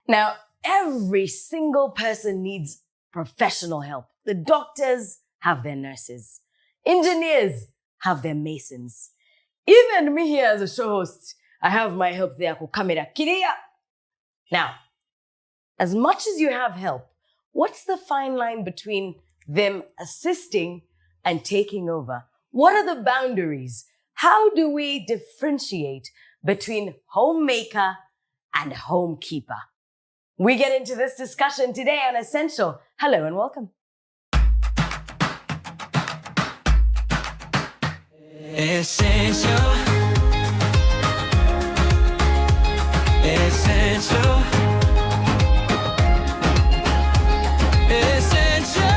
Now, every single person needs professional help. The doctors have their nurses. Engineers have their masons. Even me here as a show host, I have my help there. Camera. Now, as much as you have help, what's the fine line between them assisting and taking over? What are the boundaries? How do we differentiate between homemaker and homekeeper? We get into this discussion today on Essential. Hello and welcome. Essential. Essential. Essential.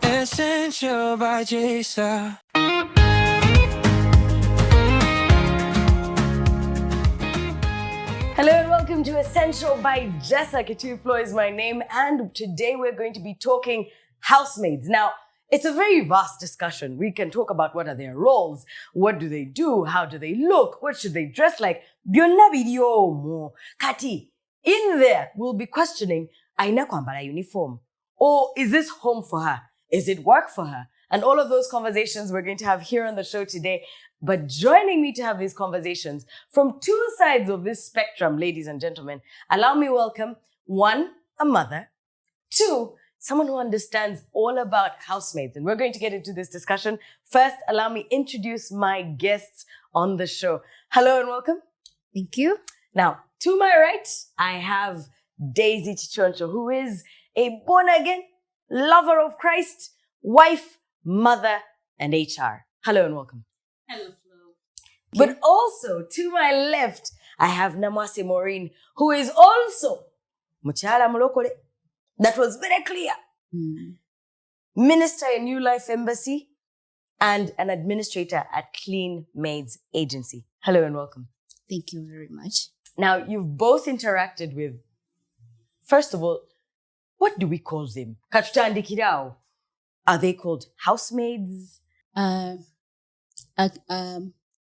Essential by JESA. Hello and welcome to Essential by JESA. Ketu Flo is my name, and today we're going to be talking housemaids. Now, it's a very vast discussion. We can talk about what are their roles, what do they do, how do they look, what should they dress like. Byonna biryomu. Kati, in there, we'll be questioning, aina kwambala uniform? Or is this home for her? Is it work for her? And all of those conversations we're going to have here on the show today. But joining me to have these conversations from two sides of this spectrum, ladies and gentlemen, allow me welcome, one, a mother, two, someone who understands all about housemaids. And we're going to get into this discussion. First, allow me introduce my guests on the show. Hello and welcome. Thank you. Now, to my right, I have Daisy Chichoncho, who is a born-again lover of Christ, wife, mother, and HR. Hello and welcome. Hello, Flo. But also, to my left, I have Namwase Maureen, who is also Muchala Mulokole. That was very clear. Minister in New Life Embassy and an administrator at Clean Maids Agency. Hello and welcome. Thank you very much. Now, you've both interacted with, first of all, what do we call them? Katutandikirao. Are they called housemaids?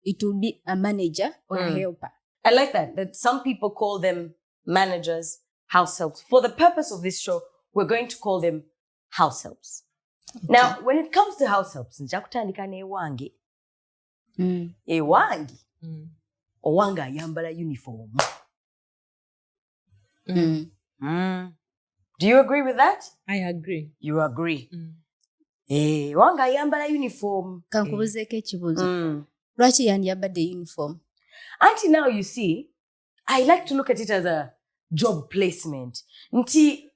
It will be a manager or a helper. I like that some people call them managers, house helps. For the purpose of this show, we're going to call them house helps. Okay. Now, when it comes to house helps, njakutandika newange. Ewange. Owanga yambala uniform. Do you agree with that? I agree. You agree. Wanga yambala uniform. Kankubuzeko ekibuzo. Lwaki yandiyambadde uniform? Auntie, now you see, I like to look at it as a job placement. Nti,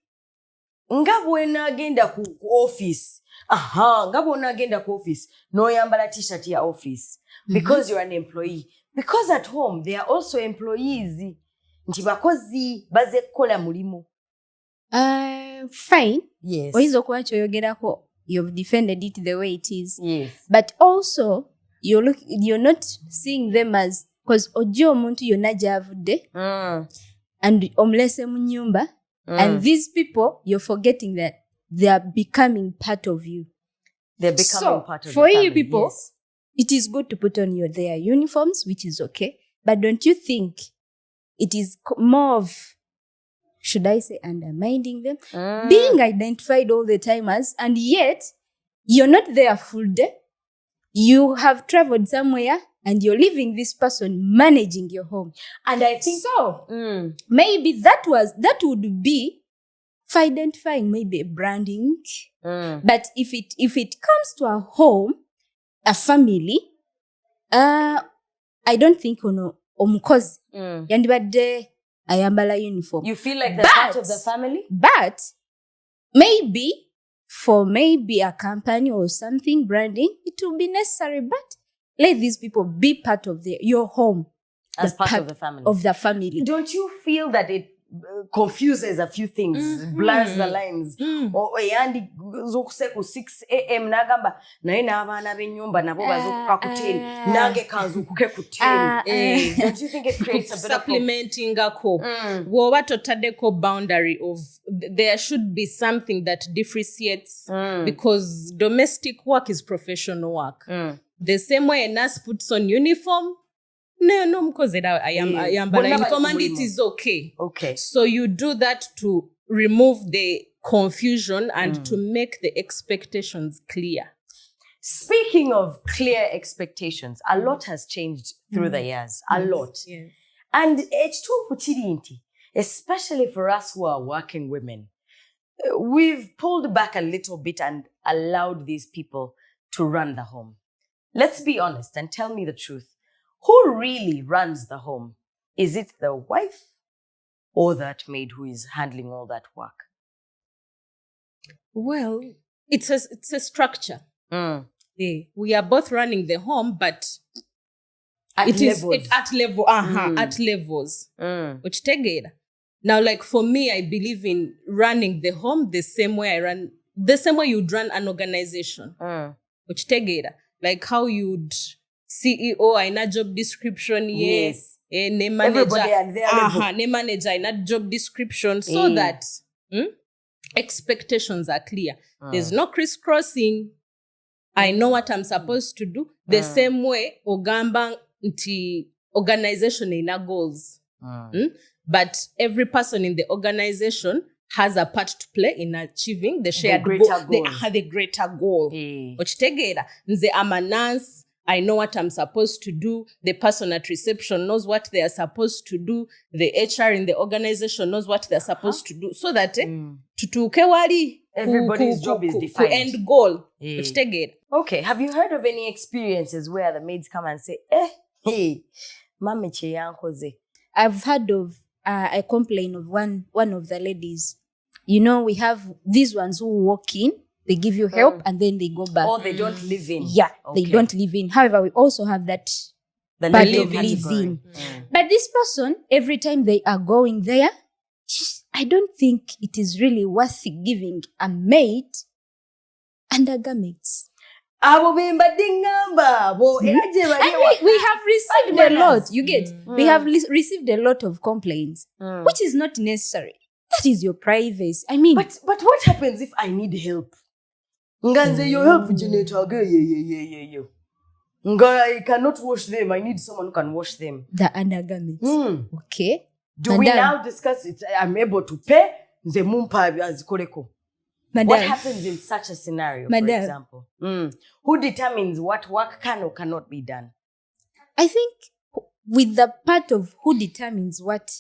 nga bwena agenda ku office. Nga bwena agenda ku office. No yambala t-shirt ya office. Because you're an employee. Because at home, they are also employees. Nti bakozi baze kukola mulimu. Fine. Yes. Oyinza okuba kyoyogerako. You've defended it the way it is. Yes. But also, you're not seeing them as, because ojo omuntu yonna gyavudde and omulese mu nyumba, and these people, you're forgetting that they are becoming part of you. They're becoming part of for the family. you people, yes. It is good to put on their uniforms, which is okay. But don't you think it is more of, should I say, undermining them? Being identified all the time as, and yet, you're not there full day. You have traveled somewhere and you're leaving this person managing your home. And I think maybe that would be for identifying maybe a branding. But if it comes to a home, a family, I don't think omukozi yandibadde ayambala uniform. You feel like they're part of the family? But maybe for a company or something, branding, it will be necessary. But let these people be part of your home. As part of the family. Of the family. Don't you feel that it confuses a few things, blurs the lines? Or yandi zokuseku 6 a.m. nagamba naye n'abaana b'ennyumba nabo bazukuka ku 10 nange kanzukuke ku 10. Don't you think it creates a bit of supplementingako woba totaddeko boundary of there should be something that differentiates because domestic work is professional work. the same way a nurse puts on uniform, no, because I am but uniform and it is okay. Okay. So you do that to remove the confusion and to make the expectations clear. Speaking of clear expectations, a lot has changed through the years. A lot. Yes. And H2 especially for us who are working women, we've pulled back a little bit and allowed these people to run the home. Let's be honest and tell me the truth. Who really runs the home? Is it the wife or that maid who is handling all that work? Well, it's a structure. We are both running the home, but At levels. at levels. Which together. Now, like for me, I believe in running the home the same way you'd run an organization. Which together. Like how you'd CEO in a job description, Yes. Name manager, Everybody at their level. name manager in a job description, so that expectations are clear. There's no crisscrossing. I know what I'm supposed to do. The same way ogamba nti organization ina goals. But every person in the organization has a part to play in achieving the shared greater goal. goal. The greater goal. Which together, nze am a nurse. I know what I'm supposed to do. The person at reception knows what they are supposed to do. The HR in the organization knows what they're supposed to do. So that tutuke wali Everybody's job is defined. End goal. Which together. Okay, have you heard of any experiences where the maids come and say, hey, mame che yankoze? I've heard of a complaint of one of the ladies. You know, we have these ones who walk in, they give you help, and then they go back. Or they don't live in. Yeah, they don't live in. However, we also have that The part living of live category. in. But this person, every time they are going there, I don't think it is really worth giving a maid undergarments. Abo bimba dingamba. Bo, And we have received a lot. You get? We have received a lot of complaints, which is not necessary. That is your privacy. I mean, But what happens if I need help? Nganze your help generator. Yeah. Nga, I cannot wash them. I need someone who can wash them. the undergarments. Okay. Do we Madam. now discuss it? I'm able to pay. Nze mumpa azikoreko. Madam, What happens in such a scenario, for Madam. example? Who determines what work can or cannot be done? I think with the part of who determines what,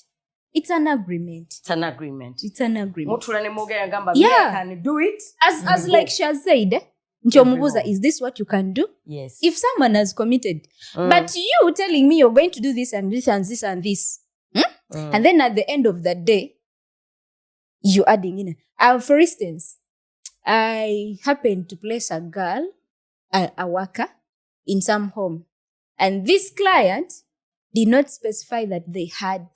it's an agreement. It's an agreement. It's an agreement. Mutulane mogera ngamba, Yeah. I can do it. As like she has said, Nchomubuza, is this what you can do? Yes. If someone has committed, but you telling me you're going to do this and this and this and this, and then at the end of the day, you're adding in. For instance, I happened to place a girl, a worker, in some home, and this client did not specify that they had.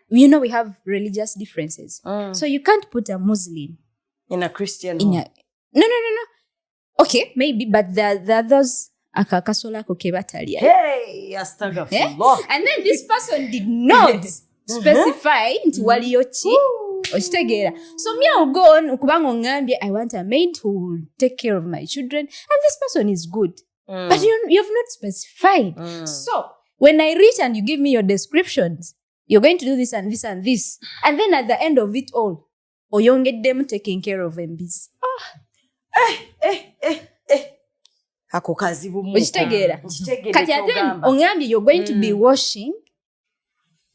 You know, we have religious differences, so you can't put a Muslim in a Christian in home. a. No. Okay, maybe, but there are those akakasola kokebatalia. Hey, astagfirullah. And then this person did not specify nti waliyochi okitegera. So me I'll go on ukubanga ngambye I want a maid who will take care of my children, and this person is good, but you have not specified. So when I reach and you give me your descriptions, you're going to do this and this and this, and then at the end of it all, oyongedemu taking care of MBs. Ako kazibu mu. Okitegera. Nkitegedde Kati ate ky'ogamba. ongambye you're going to be washing,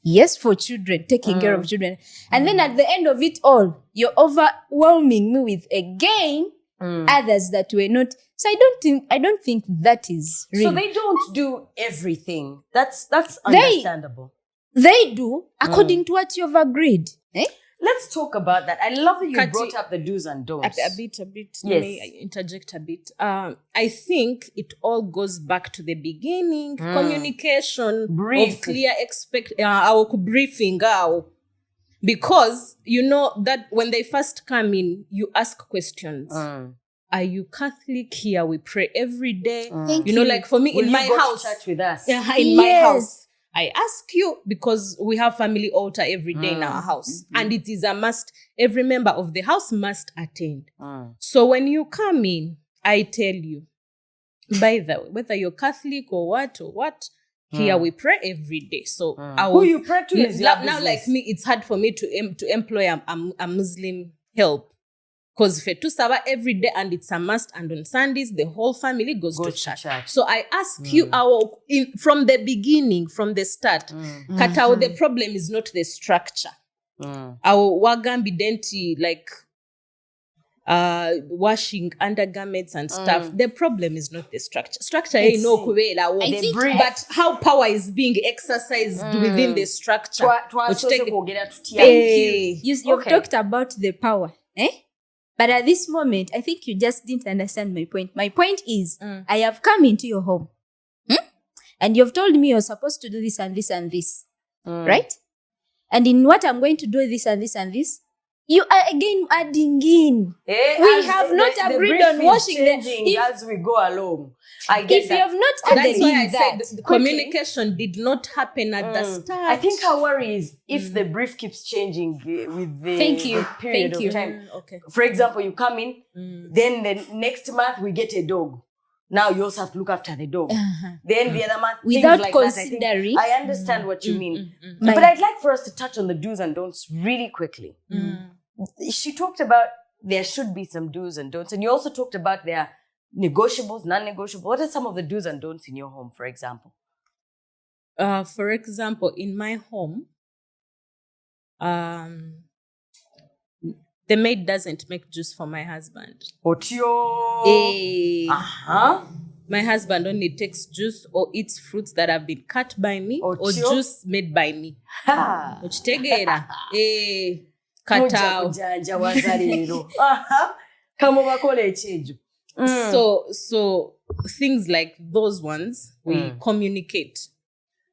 yes, for children, taking care of children, and then at the end of it all, you're overwhelming me with again others that were not. So I don't think that is real. So they don't do everything. That's understandable. They do according to what you've agreed. Let's talk about that. I love that you Kati- brought up the do's and don'ts. A bit. Yes. Let me interject a bit. I think it all goes back to the beginning. Communication, Brief. of clear our briefing, because you know that when they first come in, you ask questions. Are you Catholic? Here we pray every day. Thank You know, you. like for me Will in you my go to house, church with us? in my Yes. house, I ask you because we have family altar every day in our house, and it is a must. Every member of the house must attend. So when you come in, I tell you, By the way, whether you're Catholic or what, here we pray every day. So who you pray to is your now, business. like me, it's hard for me to employ a Muslim help. Because fetusaba every day and it's a must, and on Sundays the whole family goes to church. So I ask you from the beginning, from the start, Katao, the problem is not the structure. Our wagambi denti like washing undergarments and stuff. The problem is not the structure. Structure ain't no but how power is being exercised within the structure. You've talked about the power, But at this moment, I think you just didn't understand my point. My point is, I have come into your home, and you've told me you're supposed to do this and this and this, right? And in what I'm going to do this and this and this, you are again adding in. We have not agreed on washing the as we go along. I get if you have not added That's why I in that, said the communication did not happen at the start. I think our worry is if the brief keeps changing with the period of time. Okay. For example, you come in, then the next month we get a dog. Now you also have to look after the dog. Then the other month, without like considering. I understand what you mean. But I'd like for us to touch on the do's and don'ts really quickly. She talked about there should be some do's and don'ts. And you also talked about their negotiables, non-negotiable. What are some of the do's and don'ts in your home, for example? For example, in my home, the maid doesn't make juice for my husband. Otio. My husband only takes juice or eats fruits that have been cut by me or juice made by me. Uchitegera. Katao. So things like those ones we communicate.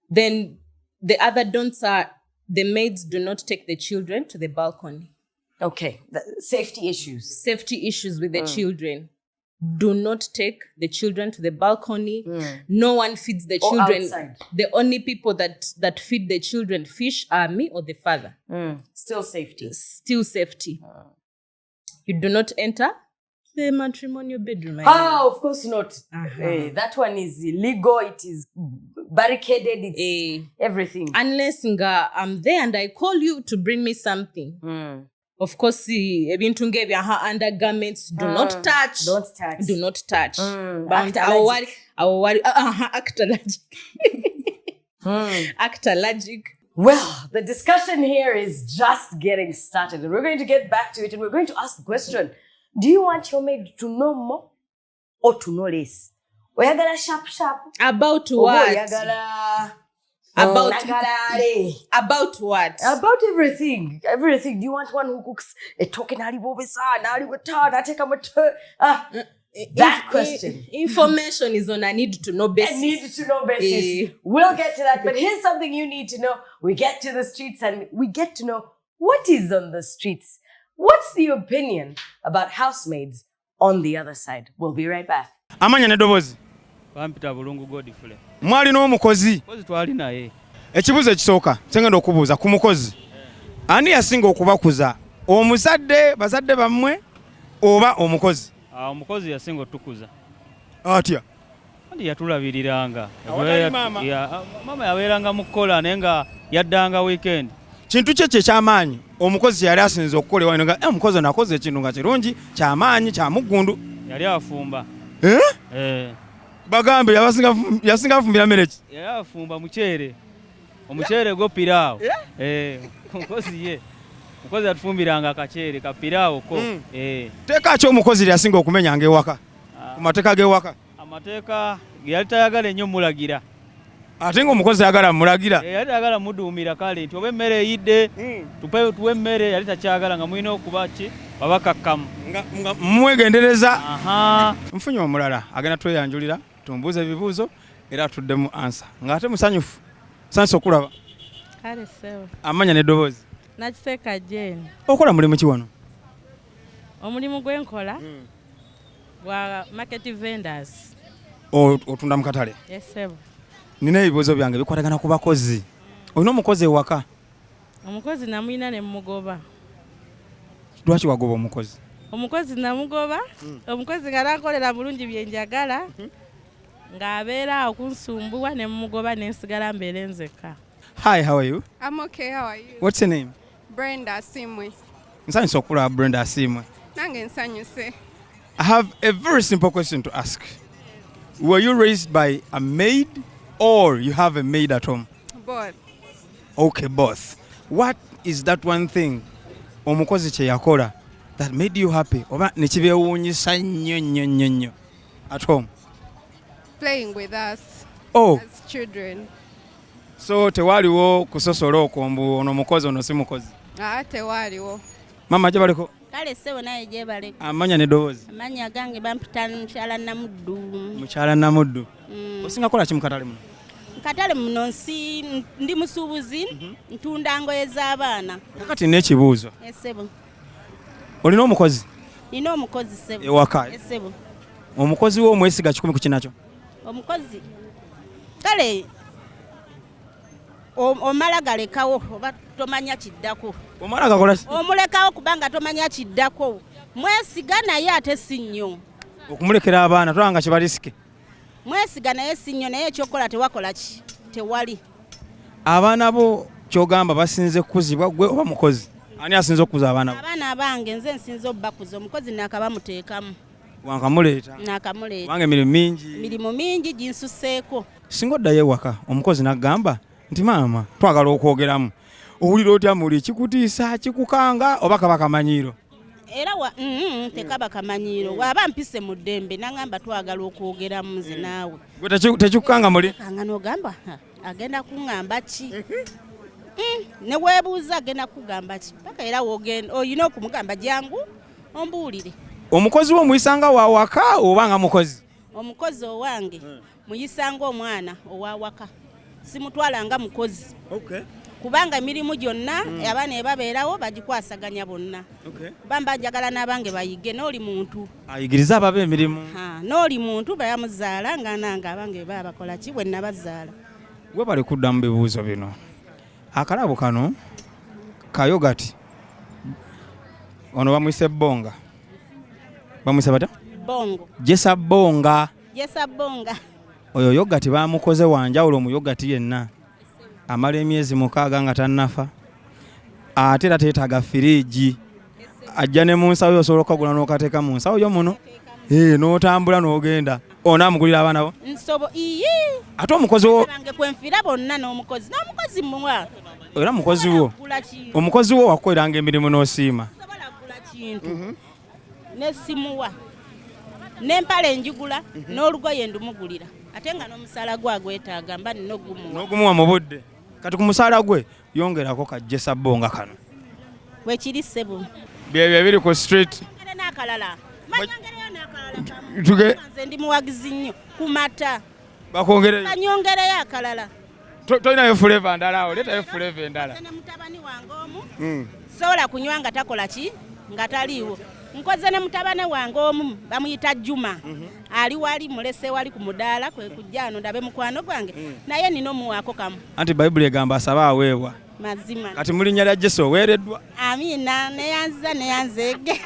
Then the other don'ts are the maids do not take the children to the balcony. Okay, safety issues. Safety issues with the children. Do not take the children to the balcony. No one feeds the children. Outside. The only people that feed the children fish are me or the father. Still safety. Still safety. You do not enter the matrimonial bedroom. Of course not. That one is illegal. It is barricaded. It's everything. Unless I'm there and I call you to bring me something. Of course, ebintu ngebya undergarments do not touch. Don't touch. Do not touch. But act allergic. Act allergic. Well, the discussion here is just getting started. And we're going to get back to it and we're going to ask the question. Do you want your maid to know more or to know less? Oyagala sharp. About what? About what? About everything. Everything. Do you want one who cooks a token that question. Information is on a need to know basis. A need to know basis. We'll get to that. But here's something you need to know. We get to the streets and we get to know what is on the streets. What's the opinion about housemaids on the other side? We'll be right back. Amanya nedobozi. Pampita bulungu Godfrey. Mwali n'omukozi. Kozi twali naye. Ekibuzo ekisooka sengenda okubuuza ku mukozi. Ani yasinga okubakuza? Omuzadde, bazadde bammwe oba omukozi? Omukozi yasinga otukuza. Atya? Andi yatulabiriranga. Mama yabeeranga mu kkola naye nga yaddanga weekend. Kintu kye ky'amaanyi omukozi yali asinze okukola ewanyu nga omukozi nakoze ekintu nga kirungi ky'amaanyi kya muggundu. Yali afumba. Bagambe yasinga afumbira mmere ki? Yali afumba muceere. Omuceere go piraawo. Omukozi atufumbiranga akaceere ka piraawo ko. Teeka ki omukozi yasinga okumenyanga ewaka? Ku mateeka g'ewaka? Amateeka yali tayagala ennyo mulagira. Ate ng'omukozi ayagala mulagira? Yali ayagala muduumira kale nti oba emmere eyidde tuwe emmere yali takyagala nga mulina okuba ki babakakkamu. Nga mwegendereza. Nfunye omulala agenda tweyanjulira tumbuuze ebibuuzo era atuddemu ansa. Ng'ate musanyufu. Sansa okulaba. Kale sewa. Amanya n'eddoboozi. Nakiseka Jane. Okola mulimu ki wano? Omulimu gwenkola gwa market vendors. Otunda mu katale? Yes sewa. Nina ebibuuzo byange bikwatagana ku bakozi. Olina omukozi ewaka? Omukozi namuyina ne mugoba. Lwaki wagoba omukozi? Omukozi namugoba. Omukozi nga nankolera bulungi bye njagala. ng'abeera okunsumbuwa ne mmugoba ne nsigala mbeere nzekka. Hi, how are you? I'm okay, how are you? What's your name? Brenda Simwe. Nsanyusa okulaba Brenda Asimwe. Nange nsanyuse. I have a very simple question to ask. Were you raised by a maid or you have a maid at home? Both. Okay, both. What is that one thing omukozi kye yakola that made you happy oba ne kibeewuunyisa nnyo at home? Playing with us Oh, as children. so tewaliwo kusosola okwo mbu ono mukozi ono si mukozi. Tewaliwo. Mama gye baliko Kale ssebo naye gyebaleko. amanya n'eddoboozi. Amannya gange bampita mukyala Namuddu. Mukyala Namuddu. Osinga kola ki mu katale muno? Katale muno ndi musuubuzi ntunda ngoye z'abaana. Kakati n'ekibuuzo. Essebo. Olina omukozi Nina omukozi ssebo. ewaka. Essebo. Omukozi wo omwesiga 10 ku kinakyo. Omukozi. Kale omala galekawo oba tomanya kiddako. Omala gakola ki? Omulekawo kubanga tomanya kiddako. Mwesiga naye ate si nnyo. Okumulekera abaana tolanga kye balisike. Mwesiga naye si nnyo naye ekyokola tewakola ki tewali. Abaana bo kyogamba basinze kukuzibwa gwe oba mukozi? Ani asinze okukuza abaana bo? Abaana abange nze nsinze obbakuza omukozi nakabamuteekamu. Wankamuleeta. Nakamuleeta. Wange mirimu mingi. Mirimu mingi ginsuseeko. Singa oddayo ewaka omukozi n'agamba nti maama twagala okwogeramu. Owulira otya muli kikutiisa kikukanga oba kaba kamanyiiro? Era tekaba kamanyiiro. Waba mpise mu ddembe nangamba twagala okwogeramu nze naawe. Gwe tekikukanga muli? Kanga n'ogamba agenda kuŋŋamba ki? Ne weebuuza agenda kugamba ki? Paka era oyina okumugamba jangu ombuulire. Omukozi wo muyisanga wa waka oba nga mukozi? Omukozi owange muyisanga omwana owawaka. Simutwala nga mukozi. Okay. Kubanga emirimu gyonna abaana ebabeerawo bagikwasaganya bonna. Okay. Bamba njagala n'abange bayige n'oli muntu. Ayigiriza ababa emirimu. N'oli muntu bayamuzaala nga nange abange baba bakola ki bwe nabazaala. Gwe bali kudda mu bibuuzo bino. Akalabo kano kayogati. Ono bamuyise Bonga. Bamuyise bata? Bongo. JESA Bonga. JESA Bonga. Oyo yogati bamukoze wanjawulo mu yogati yenna. Amala emyezi 6 nga tannafa. Ate era teetaaga firiigi. Ajja ne mu nsawo osobola okugula n'okateeka mu nsawo yo muno. N'otambula n'ogenda. Onaamugulira abaana bo? Nsobo iye. Ate omukozi wo bange kwenfira bonna n'omukozi. N'omukozi mmuwa. era mukozi wo. Omukozi wo wakukoleranga emirimu n'osiima. Sobola kugula kintu. Nesimuwa. N'empale njigula n'olugoye ndumugulira. Ate nga n'omusala gwe agwetaaga mba n'ogumuwa. N'ogumuwa mu budde. Kati ku musala gwe yongerako ka JESA Bonga kano. Wekiri ssebo. Byebyo biri ku street. Ngere n'akalala. Manyongereyo n'akalala. Tuge Nze ndi muwagizi nnyo ku mata. bakongereyo. Manyongereyo akalala. Tolinayo flavor endala awo, leetayo flavor endala. Nze ne mutabani wange omu. Sobola kunywa nga takola ki? Nga taliiwo. Nkoze ne mutabane wange omu bamuyita Juma. Ali wali mulese wali ku mudaala kwe kujjano ndabe mukwano gwange. Naye nino muwako kamu. Anti Bible egamba asaba aweebwa. Mazima. Kati mulinnya lya JESA oweereddwa. Amina neyanzeege.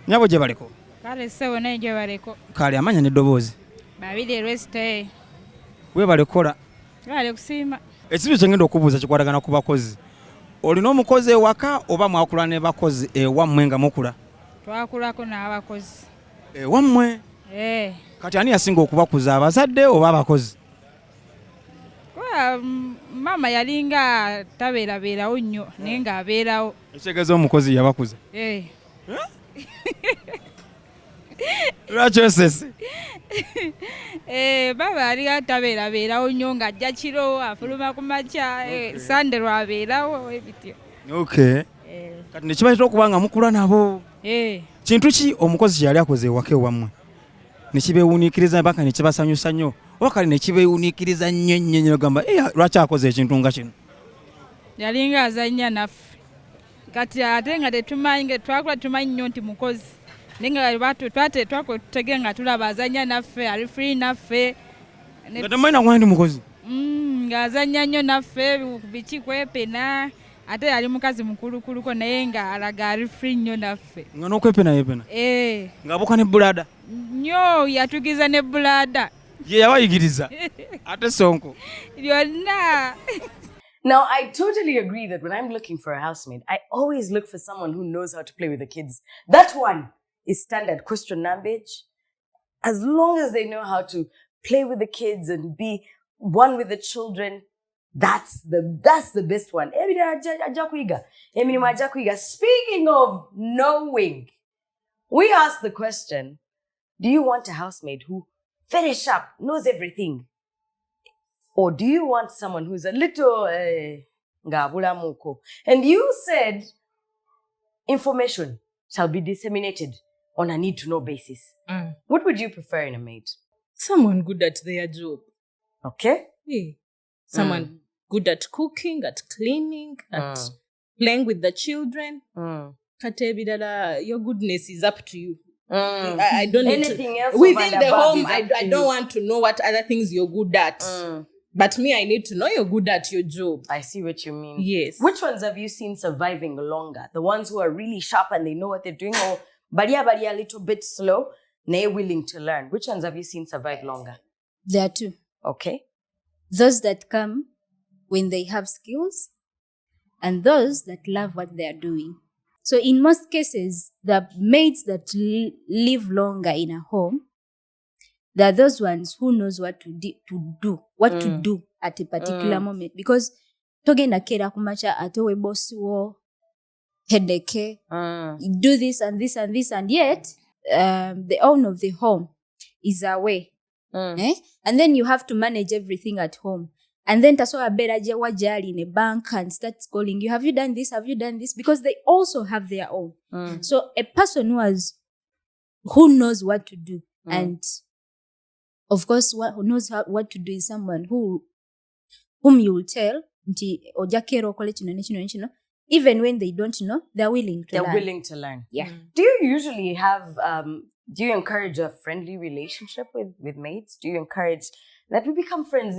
Nyabo gye baliko. Kale ssebo naye gye baleko. Kale amanya n'eddoboozi. Babiri erwesite. We balekola. Bale kusiima. Ekibizo kye ngenda okubuuza kikwatagana ku bakozi. Olina omukozi ewaka oba mwakula ne bakozi ewammwe nga mukula? Twakulako n'abakozi. Ewammwe? Kati ani yasinga okubakuza abazadde oba abakozi? Mama yalinga tabeerabeerawo nnyo naye ng'abeerawo. Ekitegeeza omukozi yabakuza? Lwaki osese? Baba alinga tabeerabeerawo nnyo ng'ajja kiro afuluma ku makya Sande lwabeerawo ebityo. Okay. Kati ne kibaletera okuba nga mukula nabo. Kintu ki omukozi kyeyali akoze ewaka ewammwe ne kibeewuniikiriza mpaka ne kibasanyusa nnyo oba kale ne kibeewuniikiriza nnyo nnyo gamba lwaki akoze ekintu nga kino? Yalinga azannya naffe kati ate nga tetumanyi nga twakula tumanyi nnyo nti mukozi naye nga twatutege nga tulaba azannya naffe ali free naffe nga temanyi nakuba ndi mukozi ng'azannya nnyo naffe biki kwepena ate yali mukazi mukulukuluko naye nga alaga ali free nnyo naffe nga n'okwepena yepena ng'abuuka ne bulada nnyo yatugiza ne bulada ye yabayigiriza ate sonko. byonna. Now, I totally agree that when I'm looking for a housemaid, I always look for someone who knows how to play with the kids. That one is standard question nambage. As long as they know how to play with the kids and be one with the children, that's the best one. Speaking of knowing, we asked the question, do you want a housemaid who very sharp, knows everything? Or do you want someone who's a little ngabula muko? And you said information shall be disseminated on a need-to-know basis. What would you prefer in a maid? Someone good at their job. Okay. Yeah. Someone good at cooking, at cleaning, at playing with the children. Katebidala, your goodness is up to you. I don't need Anything to, else within over and the above home. is up I to don't you. want to know what other things you're good at. But me, I need to know you're good at your job. I see what you mean. Yes. Which ones have you seen surviving longer? The ones who are really sharp and they know what they're doing, or baria a little bit slow, they're willing to learn? Which ones have you seen survive longer? There are two. Okay. Those that come when they have skills and those that love what they are doing. So in most cases, the maids that live longer in a home, there are those ones who knows what to do at a particular moment. Because togenda kera kumacha atowe bosi wo headache, do this and this and this, and yet the owner of the home is away. And then you have to manage everything at home. And then taso abera je wajali in a bank and starts calling you, have you done this? Have you done this? Because they also have their own. So a person who knows what to do, and of course who knows what to do is someone whom you will tell nti ojakero okole kino ne kino ne kino, even when they don't know, they're willing to learn. They're willing to learn. Yeah. Do you usually have do you encourage a friendly relationship with maids? Do you encourage that we become friends?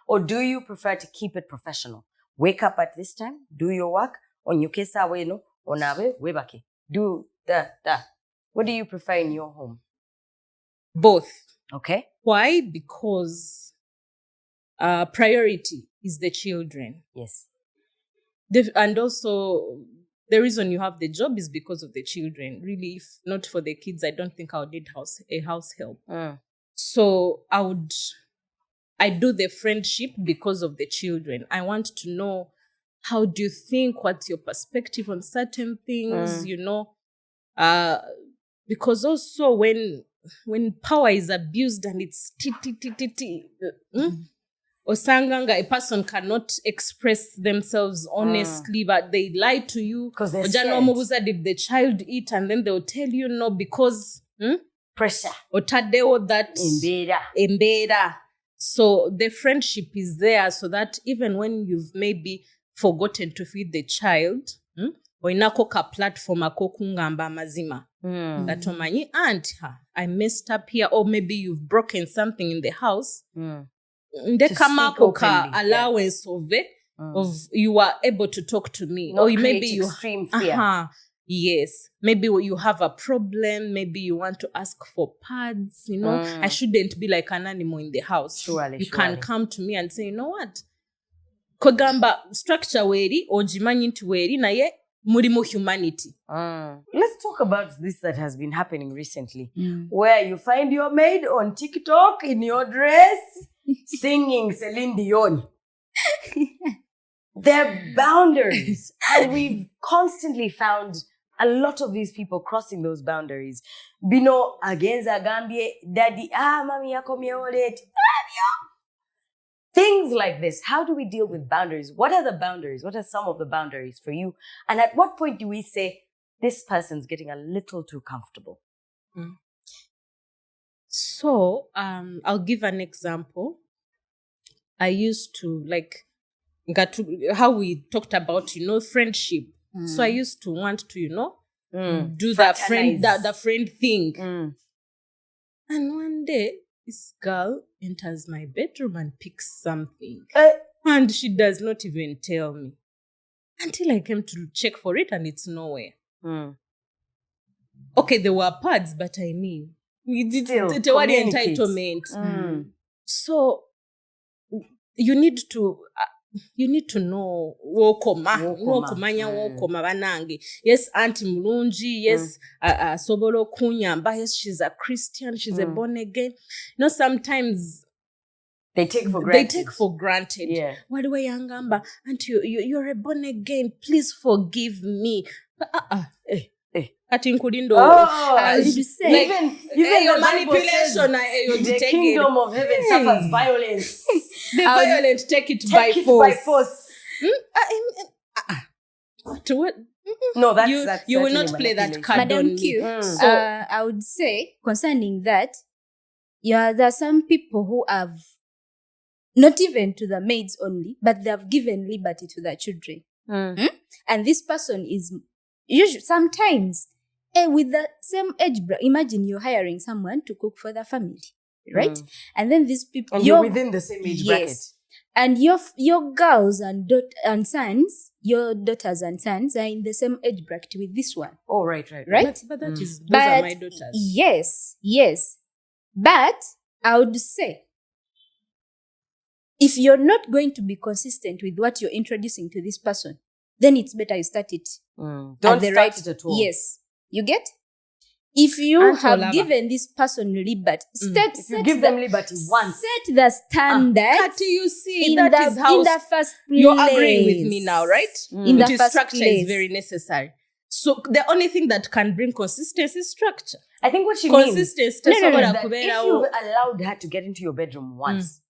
Or do you prefer to keep it professional? Wake up at this time, do your work, onyukesa weno, onabe webake. Do da. What do you prefer in your home? Both. Okay. Why? Because priority is the children. Yes. And also, the reason you have the job is because of the children. Really, if not for the kids, I don't think I would need a house help. So I do the friendship because of the children. I want to know, how do you think? What's your perspective on certain things? You know, because also when power is abused and it's osanganga, a person cannot express themselves honestly, but they lie to you. Because they're scared. Did the child eat? And then they'll tell you no, because pressure. Otadeo that Embera. So the friendship is there, so that even when you've maybe forgotten to feed the child, oinako ka platform akokungamba mazima. That omanyi, aunt, I messed up here, or maybe you've broken something in the house. They come up with allowance of you are able to talk to me. Not or maybe you extreme fear. Yes. Maybe you have a problem. Maybe you want to ask for pads. You know, I shouldn't be like an animal in the house. Surely. Can come to me and say, you know what? Kogamba structure weri ojimanyi nti weri naye mulimu humanity. Let's talk about this that has been happening recently, where you find your maid on TikTok in your dress singing Celine Dion. They're boundaries, and we've constantly found a lot of these people crossing those boundaries. Bino agenza gambie daddy mami yako mioleti. Things like this. How do we deal with boundaries? What are the boundaries? What are some of the boundaries for you? And at what point do we say, this person's getting a little too comfortable? So, I'll give an example. I used to how we talked about, friendship. So I used to want to, do that the friend thing. And one day, this girl enters my bedroom and picks something. And she does not even tell me. Until I came to check for it and it's nowhere. Okay, there were parts, but I mean, Still, it was communicate. entitlement. So you need to know wokomanya wokoma banange. Yes, auntie mulungi. Yes, asobola okunyamba. Yes, she's a Christian. She's a born again. Sometimes they take for granted. Yeah. Waliwo yangamba, auntie, you're a born again. Please forgive me. Kati nkulindo. Even your manipulation, your the kingdom of heaven suffers violence. The violent take it by force. What? No, that's you will not play that card Madam on Q, me. so I would say concerning that, there are some people who have not even to the maids only, but they have given liberty to their children. And this person is usually sometimes with the same age bracket. Imagine you're hiring someone to cook for the family, right? And then these people, and you're within the same age bracket. And your girls and sons, your daughters and sons are in the same age bracket with this one. Oh, right. But that is, those are my daughters. Yes. But I would say, if you're not going to be consistent with what you're introducing to this person, then it's better you start it. Don't start it at all. Yes. You get? If you have given this person liberty, give them liberty once. Set the standard. You see, in the first place. You're agreeing with me now, right? In the first structure place. is very necessary. So the only thing that can bring consistency is structure. I think what she means is that if you've allowed her to get into your bedroom once,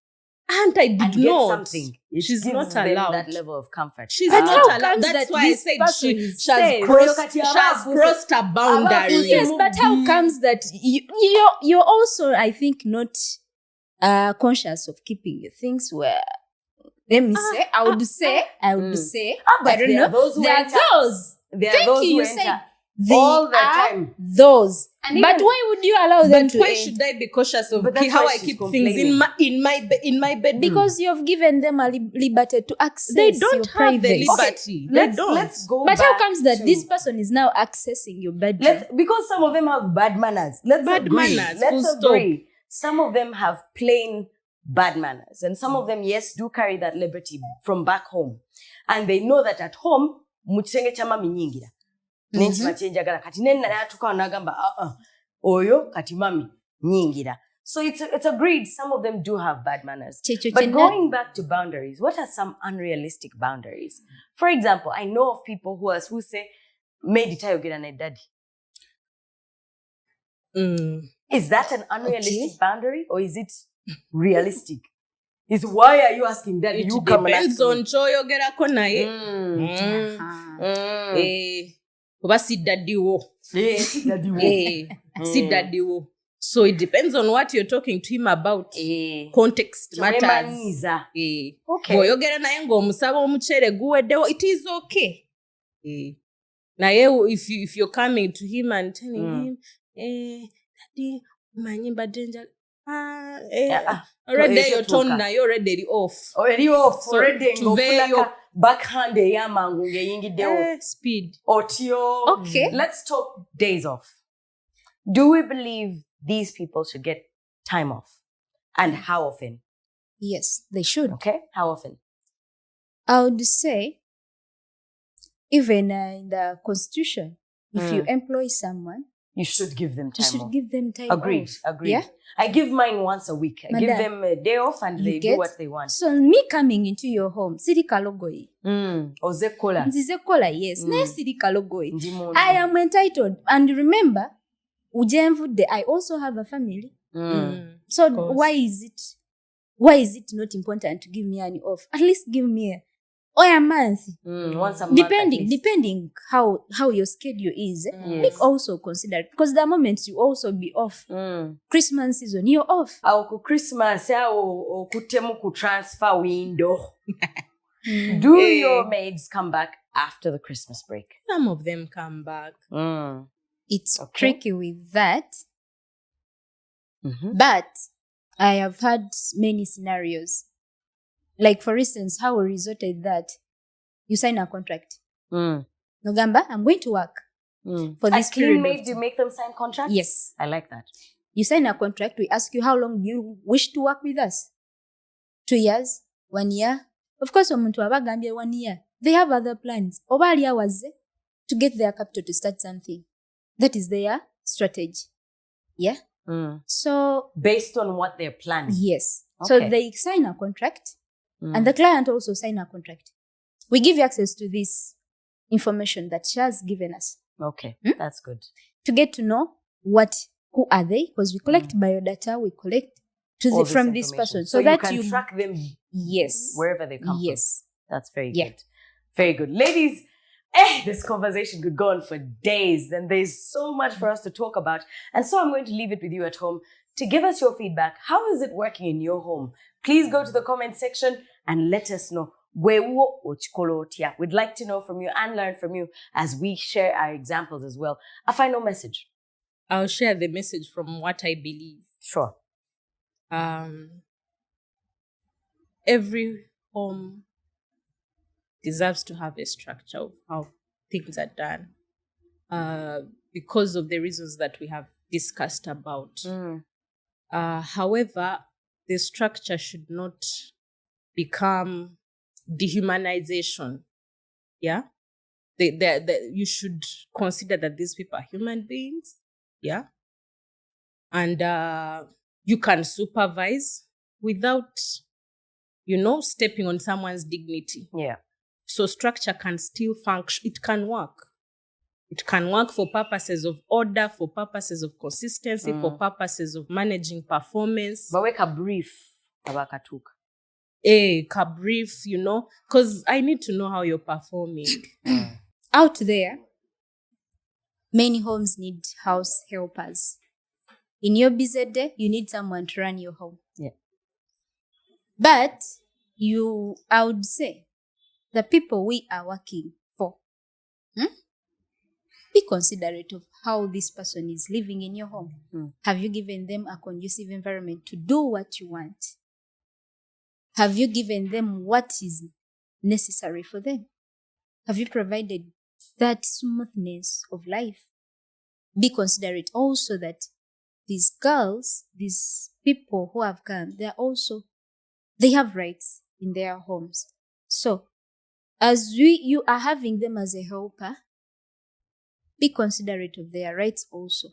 and I did not. Something. She's gives not them allowed that level of comfort. She's not allowed. That's why I said she has crossed a boundary. Yes, but how comes that you're also, I think, not conscious of keeping your things where? Let me say, I would say, but I don't know. There are those. Thank you. You said all the time. Those. But why would you allow them to? Why should I be cautious of how I keep things in my bed? Because you've given them a liberty to access. They don't your have the privacy. liberty. Let's go. But how comes that this person is now accessing your bedroom? Because some of them have bad manners. Let's agree. Some of them have plain bad manners, and some of them, yes, do carry that liberty from back home, and they know that at home muchenge chama minyingira. Nenchi machenjagala kati nenna natuka nagamba oyo kati mami nyingira. So it's agreed some of them do have bad manners. But going back to boundaries, what are some unrealistic boundaries? For example, I know of people who say made itayo gira na daddy. Is that an unrealistic boundary or is it realistic? Why are you asking daddy? It you come depends on choyogerako naye. Oba si daddy wo. Si daddy wo. So it depends on what you're talking to him about. Context matters. Okay. Boyogera naye ng'omusaba omuchere guweddewo, it is okay. Naye if you're coming to him and telling him, daddy, manyi mbadde already your tone now, you're already off. Already ngofuna backhand eyamangu ngeyingiddewo. Speed. Otio. Okay. Let's talk days off. Do we believe these people should get time off? And how often? Yes, they should. Okay. How often? I would say, even in the Constitution, if you employ someone, you should give them time off. Give them time Agreed. off. Agreed. Yeah? I give mine once a week. I give them a day off and they do what they want. So me coming into your home, siri kalogoi. Ozekola. Nzizekola, yes. Ne siri kalogoi. I am entitled. And remember, ujemvude, I also have a family. So why is it not important to give me an off? At least give me a month. Once a month. Depending how your schedule is. Make also consider it. Because the moments you also be off. Christmas season, you're off. Au Christmas, au kutemu ku transfer window. Do your maids come back after the Christmas break? Some of them come back. It's tricky with that. But I have had many scenarios. Like, for instance, how we resorted that you sign a contract. Nogamba, I'm going to work. For this As period clean of maids, you time. make them sign contracts? Yes. I like that. You sign a contract. We ask you how long do you wish to work with us? 2 years? 1 year? Of course, omuntu abagambye 1 year. They have other plans. Oba ali awaze to get their capital to start something. That is their strategy. Yeah? So, Based on what they're planning. yes. Okay. So they sign a contract and the client also sign a contract. We give you access to this information that she has given us Okay, that's good. to get to know who are they, because we collect biodata, we collect All this from this information. person. So that you can track them yes. wherever they come Yes. from. That's very Yeah. good. Very good. Ladies, this conversation could go on for days, and there's so much for us to talk about. And so I'm going to leave it with you at home to give us your feedback. How is it working in your home? Please go to the comment section and let us know. We'd like to know from you and learn from you as we share our examples as well. A final message. I'll share the message from what I believe. Sure. Every home deserves to have a structure of how things are done because of the reasons that we have discussed about. However, the structure should not become dehumanization. Yeah? You should consider that these people are human beings. Yeah? And you can supervise without, stepping on someone's dignity. Yeah. So structure can still function. It can work. It can work for purposes of order, for purposes of consistency, for purposes of managing performance. But we can brief abakatuk. Brief, because I need to know how you're performing. Out there, many homes need house helpers. In your busy day, you need someone to run your home. Yeah. But I would say, the people we are working for, be considerate of how this person is living in your home. Have you given them a conducive environment to do what you want? Have you given them what is necessary for them? Have you provided that smoothness of life? Be considerate also that these girls, these people who have come, they have rights in their homes. So, as you are having them as a helper, be considerate of their rights also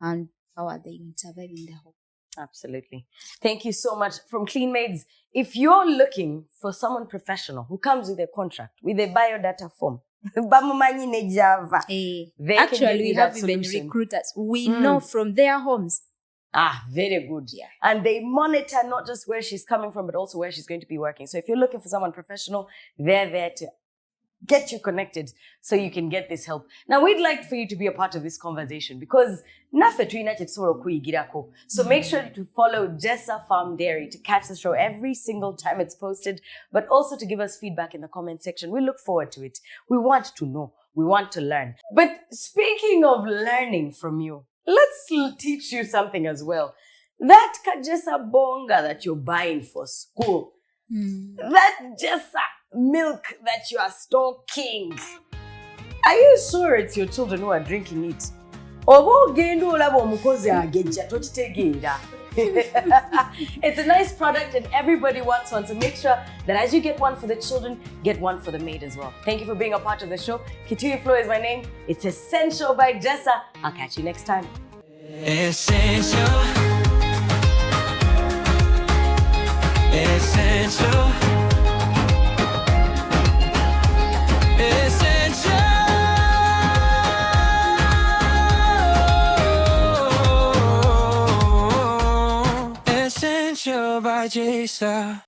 and how are they going to survive in the home. Absolutely. Thank you so much. From Clean Maids, if you're looking for someone professional who comes with a contract, with a biodata form, Actually, we have even recruiters. We know from their homes. Very good. Yeah. And they monitor not just where she's coming from, but also where she's going to be working. So if you're looking for someone professional, they're there to get you connected so you can get this help. Now, we'd like for you to be a part of this conversation because so make sure to follow JESA Farm Dairy to catch the show every single time it's posted, but also to give us feedback in the comment section. We look forward to it. We want to know. We want to learn. But speaking of learning from you, let's teach you something as well. That JESA bonga that you're buying for school, that JESA milk that you are stocking, are you sure it's your children who are drinking it? It's a nice product and everybody wants one, so make sure that as you get one for the children, get one for the maid as well. Thank you for being a part of the show. Kitui Flo is my name. It's Essential by JESA. I'll catch you next time. Essential. Essential. Essential by JESA.